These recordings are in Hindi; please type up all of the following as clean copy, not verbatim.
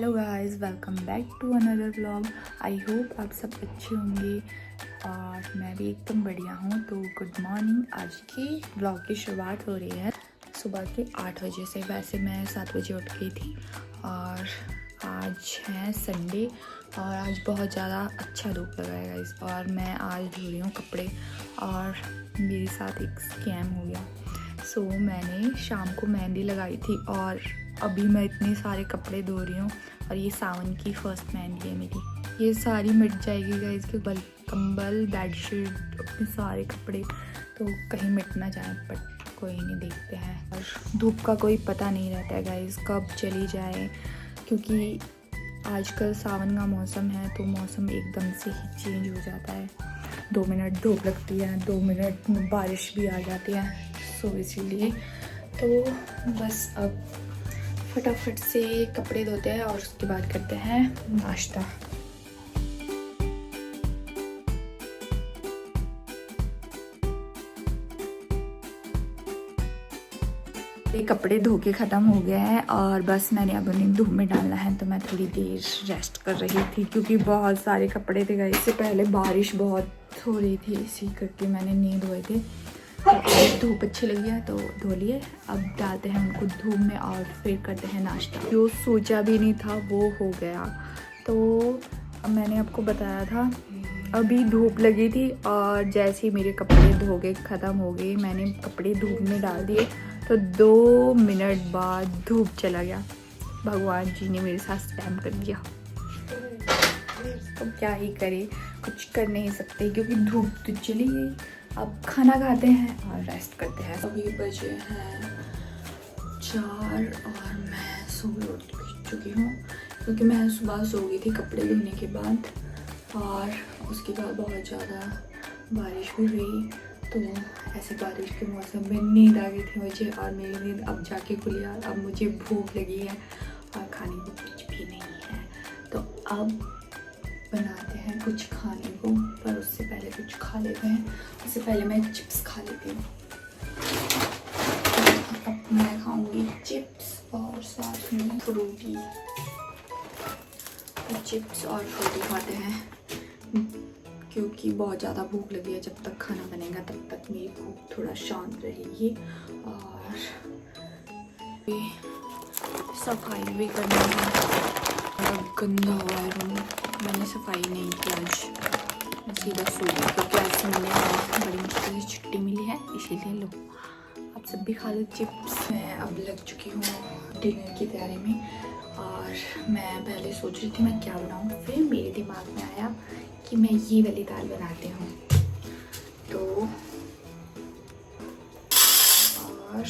Hello guys, welcome back to another vlog. I hope आप सब अच्छे होंगे और मैं भी एकदम बढ़िया हूँ। तो गुड मॉर्निंग। आज की व्लॉग की शुरुआत हो रही है सुबह के 8 बजे से। वैसे मैं 7 बजे उठ गई थी और आज है संडे और आज बहुत ज़्यादा अच्छा धूप लगा है गाइस। और मैं आज धो रही हूँ कपड़े और मेरे साथ एक स्कैम हो गया। सो मैंने शाम को मेहंदी लगाई थी और अभी मैं इतने सारे कपड़े धो रही हूँ और ये सावन की फर्स्ट मेहंदी है मेरी। ये सारी मिट जाएगी गाइस के कंबल बेडशीट अपने सारे कपड़े तो कहीं मिट ना जाए, बट कोई नहीं, देखते हैं। और धूप का कोई पता नहीं रहता है गाइस कब चली जाए, क्योंकि आजकल सावन का मौसम है तो मौसम एकदम से ही चेंज हो जाता है। 2 मिनट धूप लगती है, 2 मिनट में बारिश भी आ जाती है। सो इसीलिए तो बस अब फटाफट से कपड़े धोते हैं और उसके बाद करते हैं नाश्ता। ये कपड़े धो के ख़त्म हो गए हैं और बस मैंने अब उन्हें धूप में डालना है। तो मैं थोड़ी देर रेस्ट कर रही थी क्योंकि बहुत सारे कपड़े थे गाइस। इससे पहले बारिश बहुत हो रही थी, इसी करके मैंने नहीं धोए थे। तो धूप अच्छी लगी है तो धो लिए। अब डालते हैं उनको धूप में और फिर करते हैं नाश्ता। जो सोचा भी नहीं था वो हो गया। तो मैंने आपको बताया था अभी धूप लगी थी और जैसे ही मेरे कपड़े धो के ख़त्म हो गए, मैंने कपड़े धूप में डाल दिए तो 2 मिनट बाद धूप चला गया। भगवान जी ने मेरे साथ स्कैम कर दिया। तो क्या ही करे, कुछ कर नहीं सकते क्योंकि धूप तो चली गई। अब खाना खाते हैं और रेस्ट करते हैं। अभी बजे हैं 4 और मैं सुबह उठ चुकी हूँ क्योंकि मैं सुबह सो गई थी कपड़े धोने के बाद और उसके बाद बहुत ज़्यादा बारिश भी हुई। तो ऐसे बारिश के मौसम में नींद आ गई थी मुझे और मेरी नींद अब जाके खुली। अब मुझे भूख लगी है और खाने को कुछ भी नहीं है। तो अब बनाते हैं कुछ खाने को, पर उससे पहले कुछ खा लेते हैं। उससे पहले मैं चिप्स खा लेती हूँ। अब मैं खाऊंगी चिप्स और साथ में फ्रूटी। तो चिप्स और फ्रूटी खाते हैं क्योंकि बहुत ज़्यादा भूख लगी है। जब तक खाना बनेगा तब तक मेरी भूख थोड़ा शांत रहेगी। और सफाई भी करनी है। गंदा हुआ है रूम, मैंने सफाई नहीं की आज। सीधा सो गई क्योंकि आज मैंने बड़ी मुश्किल से छुट्टी मिली है, इसीलिए लो आप सब भी खा लो चिप्स। मैं अब लग चुकी हूँ डिनर की तैयारी में और मैं पहले सोच रही थी मैं क्या बनाऊँ, फिर मेरे दिमाग में आया कि मैं ये वाली दाल बनाती हूँ। तो और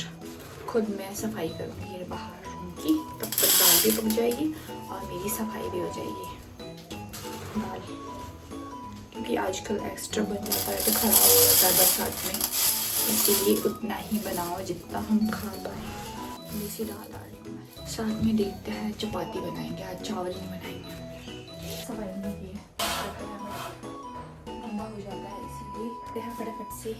खुद मैं सफाई करूँगी बाहर रूम की, तब तक दाल भी पक जाएगी और मेरी सफाई भी हो जाएगी। दाल क्योंकि आजकल एक्स्ट्रा बन जाता है तो ख़राब हो जाता है बरसात में, इसीलिए उतना ही बनाओ जितना हम खा पाएँ। देसी दाल डाल रही हूँ मैं। साथ में देखते हैं चपाती बनाएंगे, आज चावल नहीं बनाएंगे। सफाई नहीं की है, लंबा हो जाता है, इसीलिए फटाफट से।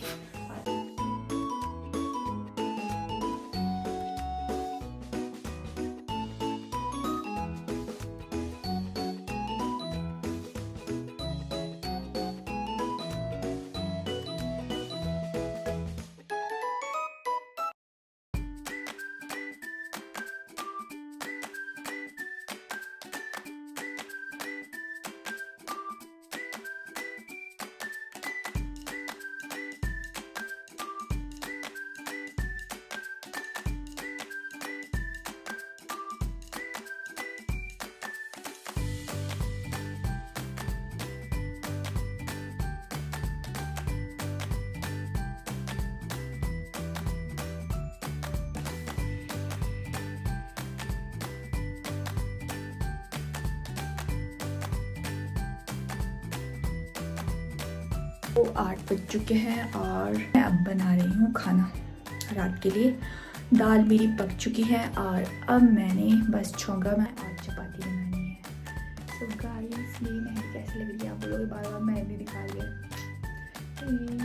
तो 8 बज चुके हैं और मैं अब बना रही हूँ खाना रात के लिए। दाल मेरी पक चुकी है और अब मैंने बस छोंका में आज चपाती बनानी है। तो गाइस मेरी मेहंदी कैसी लग रही है आप लोग बार बार मेहंदी दिखा रही है।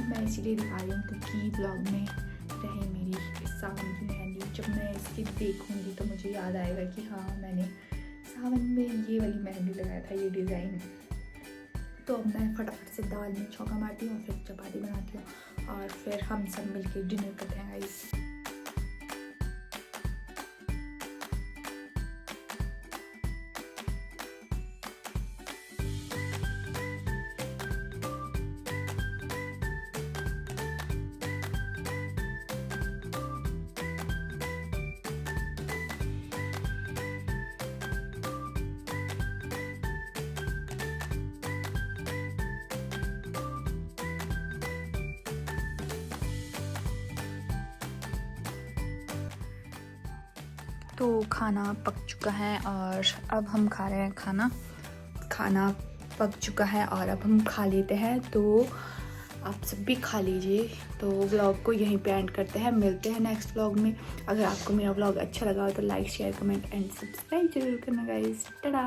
मैं इसीलिए दिखा रही हूँ क्योंकि व्लॉग में रहे मेरी सावन की मेहंदी। जब मैं इसकी देखूँगी तो मुझे याद आएगा कि हाँ मैंने सावन में ये वाली मेहंदी लगाया था, ये डिज़ाइन। तो अब मैं फटाफट से दाल में छौंका मारती हूँ, फिर चपाती बनाती हूँ और फिर हम सब मिलके डिनर करते हैं गाइस। तो खाना पक चुका है और अब हम खा रहे हैं खाना। खाना पक चुका है और अब हम खा लेते हैं। तो आप सब भी खा लीजिए। तो व्लॉग को यहीं पे एंड करते हैं, मिलते हैं नेक्स्ट व्लॉग में। अगर आपको मेरा व्लॉग अच्छा लगा हो तो like share comment and subscribe जरूर करना गाइस। टाटा।